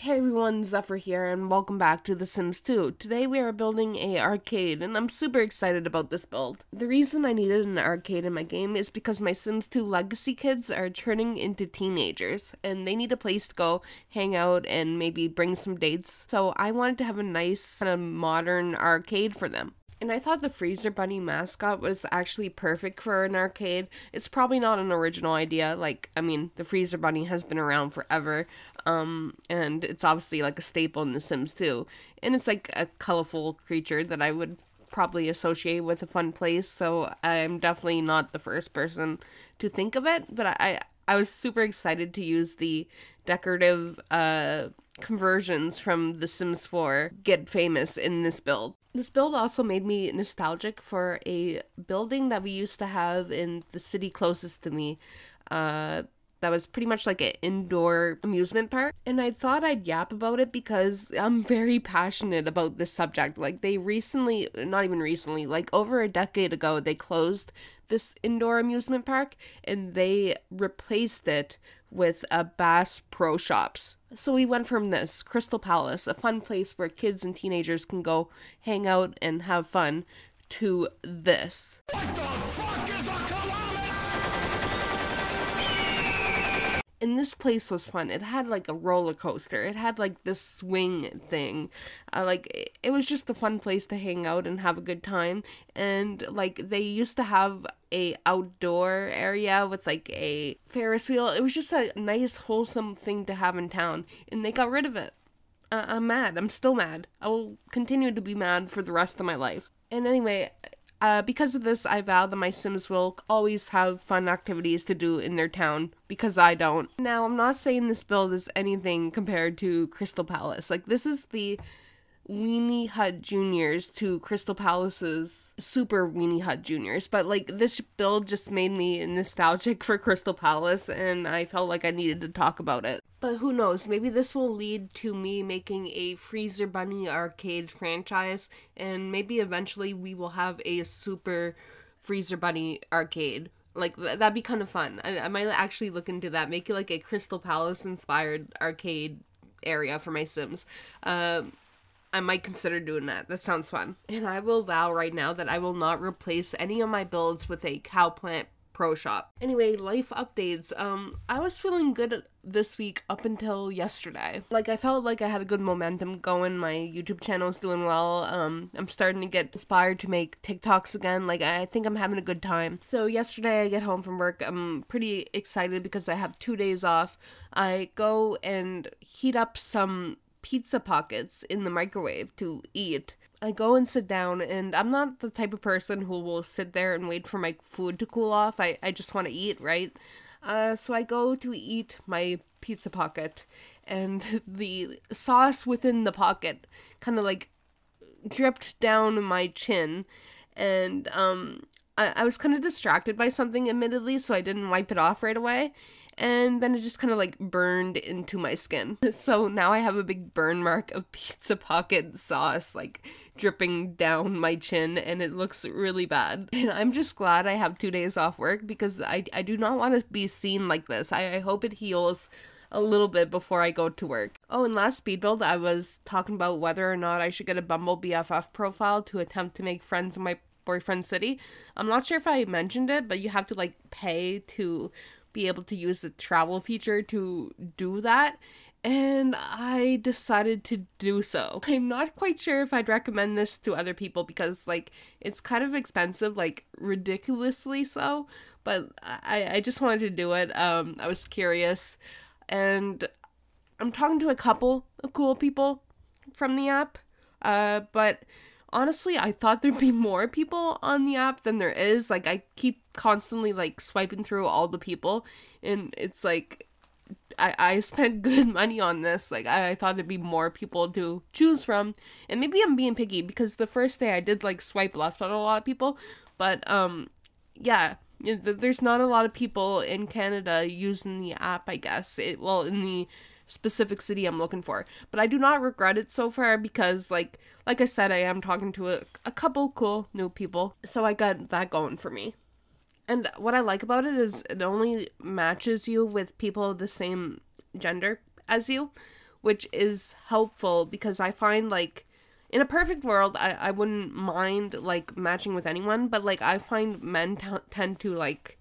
Hey everyone, Zephyr here, and welcome back to The Sims 2. Today we are building a arcade, and I'm super excited about this build. The reason I needed an arcade in my game is because my Sims 2 legacy kids are turning into teenagers, and they need a place to go, hang out, and maybe bring some dates. So I wanted to have a nice, kind of modern arcade for them. And I thought the Freezer Bunny mascot was actually perfect for an arcade. It's probably not an original idea. The Freezer Bunny has been around forever. And it's obviously like a staple in The Sims 2. And it's like a colorful creature that I would probably associate with a fun place. So I'm definitely not the first person to think of it. But I was super excited to use the decorative conversions from The Sims 4 Get Famous in this build. This build also made me nostalgic for a building that we used to have in the city closest to me. That was pretty much like an indoor amusement park. And I thought I'd yap about it because I'm very passionate about this subject. Like, they recently, not even recently, like over a decade ago, they closed this indoor amusement park and they replaced it with a Bass Pro Shops. So we went from this Crystal Palace, a fun place where kids and teenagers can go hang out and have fun, to this. What the fuck is a kilometer? And this place was fun. It had like a roller coaster. It had like this swing thing. It was just a fun place to hang out and have a good time. And like they used to have a outdoor area with like a Ferris wheel. It was just a nice wholesome thing to have in town, and they got rid of it. I'm mad. I'm still mad. I will continue to be mad for the rest of my life. And anyway, because of this, I vow that my Sims will always have fun activities to do in their town, because I don't. Now, I'm not saying this build is anything compared to Crystal Palace. Like, this is the Weenie Hut Juniors to Crystal Palace's Super Weenie Hut Juniors, but like this build just made me nostalgic for Crystal Palace, and I felt like I needed to talk about it. But who knows, maybe this will lead to me making a Freezer Bunny arcade franchise, and maybe eventually we will have a Super Freezer Bunny arcade. Like, that'd be kind of fun. I might actually look into that, make it like a Crystal Palace inspired arcade area for my Sims. I might consider doing that. That sounds fun. And I will vow right now that I will not replace any of my builds with a Cowplant Pro Shop. Anyway, life updates. I was feeling good this week up until yesterday. Like, I felt like I had a good momentum going. My YouTube channel is doing well. I'm starting to get inspired to make TikToks again. Like, I think I'm having a good time. So yesterday I get home from work. I'm pretty excited because I have 2 days off. I go and heat up some pizza pockets in the microwave to eat. I go and sit down, and I'm not the type of person who will sit there and wait for my food to cool off. I just want to eat, right? So I go to eat my pizza pocket, and the sauce within the pocket kind of like dripped down my chin, and I was kind of distracted by something, admittedly, so I didn't wipe it off right away. And then it just kind of like burned into my skin. So now I have a big burn mark of pizza pocket sauce like dripping down my chin, and it looks really bad. And I'm just glad I have 2 days off work because I do not want to be seen like this. I hope it heals a little bit before I go to work. Oh, and last speed build, I was talking about whether or not I should get a Bumble BFF profile to attempt to make friends in my boyfriend's city. I'm not sure if I mentioned it, but you have to like pay to be able to use the travel feature to do that, and I decided to do so. I'm not quite sure if I'd recommend this to other people because like it's kind of expensive, like ridiculously so, but I just wanted to do it. I was curious, and I'm talking to a couple of cool people from the app, but honestly, I thought there'd be more people on the app than there is. Like, I keep constantly, like, swiping through all the people, and it's like, I spent good money on this. Like, I thought there'd be more people to choose from, and maybe I'm being picky, because the first day I did, like, swipe left on a lot of people, but, yeah, there's not a lot of people in Canada using the app, I guess. In the specific city I'm looking for, but I do not regret it so far because like I said, I am talking to a couple cool new people, so I got that going for me. And what I like about it is it only matches you with people of the same gender as you, which is helpful because I find like in a perfect world, I wouldn't mind like matching with anyone, but like I find men tend to like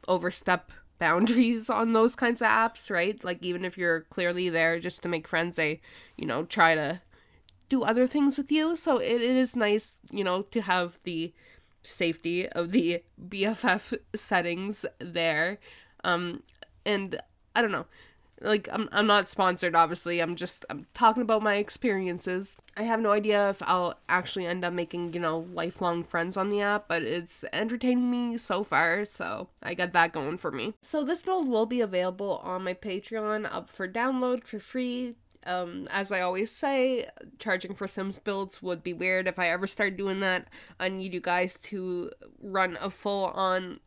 overstep boundaries on those kinds of apps, right? Like even if you're clearly there just to make friends, they, try to do other things with you. So it is nice, to have the safety of the BFF settings there. And I don't know. Like, I'm not sponsored, obviously. I'm talking about my experiences. I have no idea if I'll actually end up making, lifelong friends on the app, but it's entertaining me so far, so I got that going for me. So this build will be available on my Patreon, up for download for free. As I always say, charging for Sims builds would be weird. If I ever start doing that, I need you guys to run a full-on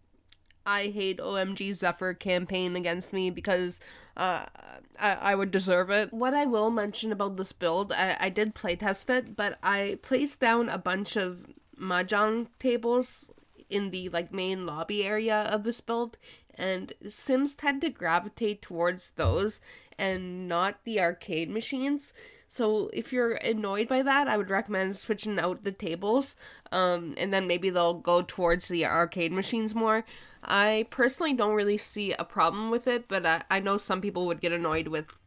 I hate OMG Zephyr campaign against me because I would deserve it. What I will mention about this build, I did playtest it, but I placed down a bunch of mahjong tables in the like main lobby area of this build, and Sims tend to gravitate towards those and not the arcade machines. So if you're annoyed by that, I would recommend switching out the tables, and then maybe they'll go towards the arcade machines more. I personally don't really see a problem with it, but I know some people would get annoyed with,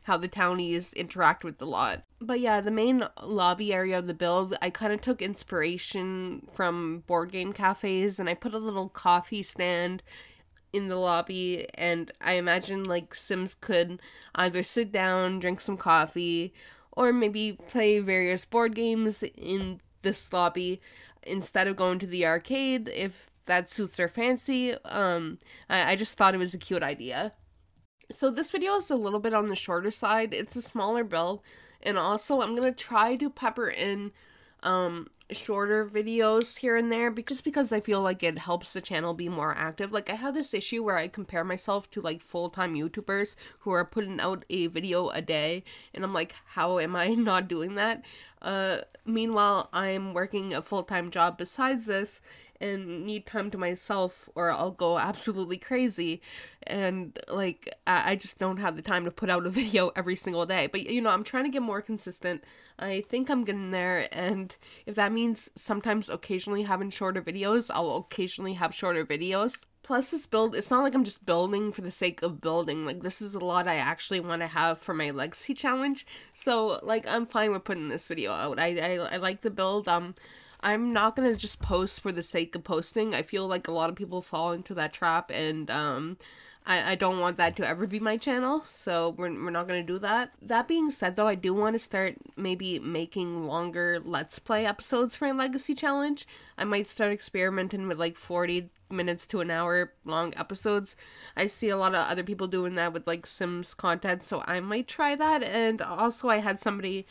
how the townies interact with the lot. But yeah, the main lobby area of the build, I kind of took inspiration from board game cafes, and I put a little coffee stand in the lobby, and I imagine like Sims could either sit down, drink some coffee, or maybe play various board games in this lobby instead of going to the arcade if that suits their fancy. I just thought it was a cute idea. So this video is a little bit on the shorter side. It's a smaller build, and also I'm gonna try to pepper in shorter videos here and there because I feel like it helps the channel be more active. Like I have this issue where I compare myself to like full-time YouTubers who are putting out a video a day, and I'm like, how am I not doing that? Meanwhile, I'm working a full-time job besides this and need time to myself or I'll go absolutely crazy, and like I just don't have the time to put out a video every single day. But I'm trying to get more consistent. I think I'm getting there, and if that means sometimes occasionally having shorter videos, I'll occasionally have shorter videos. Plus this build, it's not like I'm just building for the sake of building. Like this is a lot I actually want to have for my legacy challenge, so like I'm fine with putting this video out. I like the build. I'm not gonna just post for the sake of posting. I feel like a lot of people fall into that trap, and I don't want that to ever be my channel, so we're not gonna do that. That being said though, I do want to start maybe making longer Let's Play episodes for my Legacy Challenge. I might start experimenting with like 40 minutes to an hour long episodes. I see a lot of other people doing that with like Sims content, so I might try that. And also I had somebody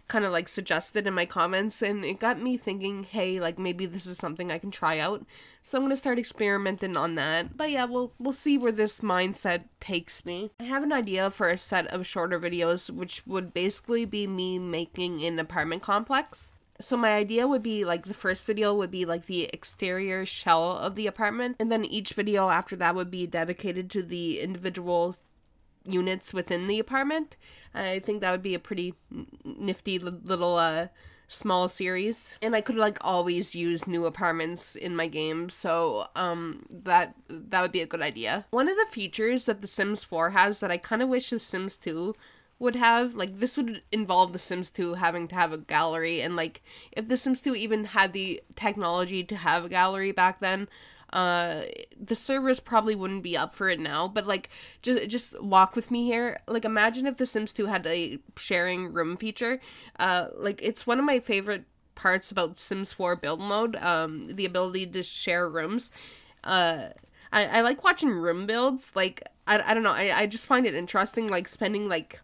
kind of like suggested in my comments, and it got me thinking, hey, like maybe this is something I can try out. So I'm gonna start experimenting on that. But yeah, we'll see where this mindset takes me. I have an idea for a set of shorter videos, which would basically be me making an apartment complex. So my idea would be like the first video would be like the exterior shell of the apartment, and then each video after that would be dedicated to the individual units within the apartment. I think that would be a pretty nifty little small series, and I could like always use new apartments in my game, so that would be a good idea. One of the features that The Sims 4 has that I kind of wish The Sims 2 would have, like this would involve The Sims 2 having to have a gallery, and like if The Sims 2 even had the technology to have a gallery back then, the servers probably wouldn't be up for it now. But like just walk with me here. Like imagine if The Sims 2 had a sharing room feature. Like it's one of my favorite parts about Sims 4 build mode, the ability to share rooms. I like watching room builds. Like I don't know, I just find it interesting, like spending like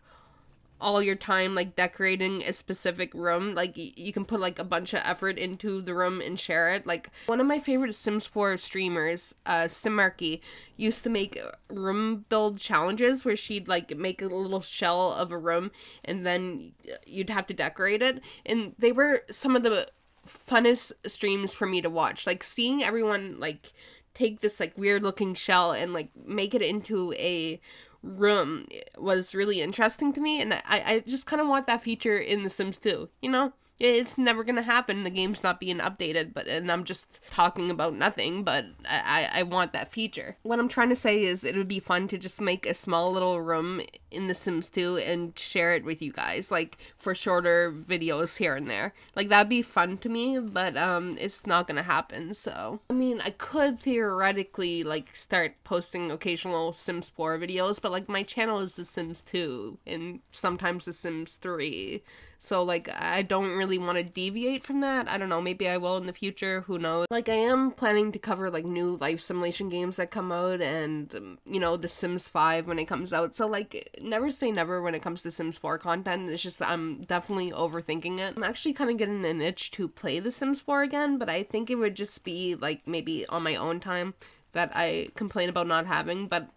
all your time like decorating a specific room. Like you can put like a bunch of effort into the room and share it. Like one of my favorite Sims 4 streamers, Simarchy, used to make room build challenges where she'd like make a little shell of a room and then you'd have to decorate it, and they were some of the funnest streams for me to watch. Like seeing everyone like take this like weird looking shell and like make it into a room was really interesting to me, and I just kind of want that feature in The Sims 2, you know? It's never gonna happen. The game's not being updated, and I'm just talking about nothing, but I want that feature. What I'm trying to say is it would be fun to just make a small little room in The Sims 2 and share it with you guys, like, for shorter videos here and there. Like, that'd be fun to me, but, it's not gonna happen, so. I mean, I could theoretically, like, start posting occasional Sims 4 videos, but, like, my channel is The Sims 2, and sometimes The Sims 3. So, like, I don't really want to deviate from that. I don't know, maybe I will in the future, who knows. Like, I am planning to cover, like, new life simulation games that come out, and, you know, The Sims 5 when it comes out. So, like, never say never when it comes to Sims 4 content. It's just, I'm definitely overthinking it. I'm actually kind of getting an itch to play The Sims 4 again, but I think it would just be, like, maybe on my own time that I complain about not having, but,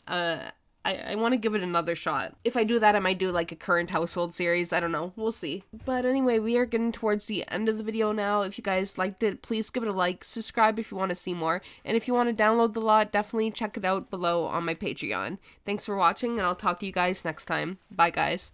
I want to give it another shot. If I do that, I might do like a current household series. I don't know. We'll see. But anyway, we are getting towards the end of the video now. If you guys liked it, please give it a like. Subscribe if you want to see more. And if you want to download the lot, definitely check it out below on my Patreon. Thanks for watching, and I'll talk to you guys next time. Bye, guys.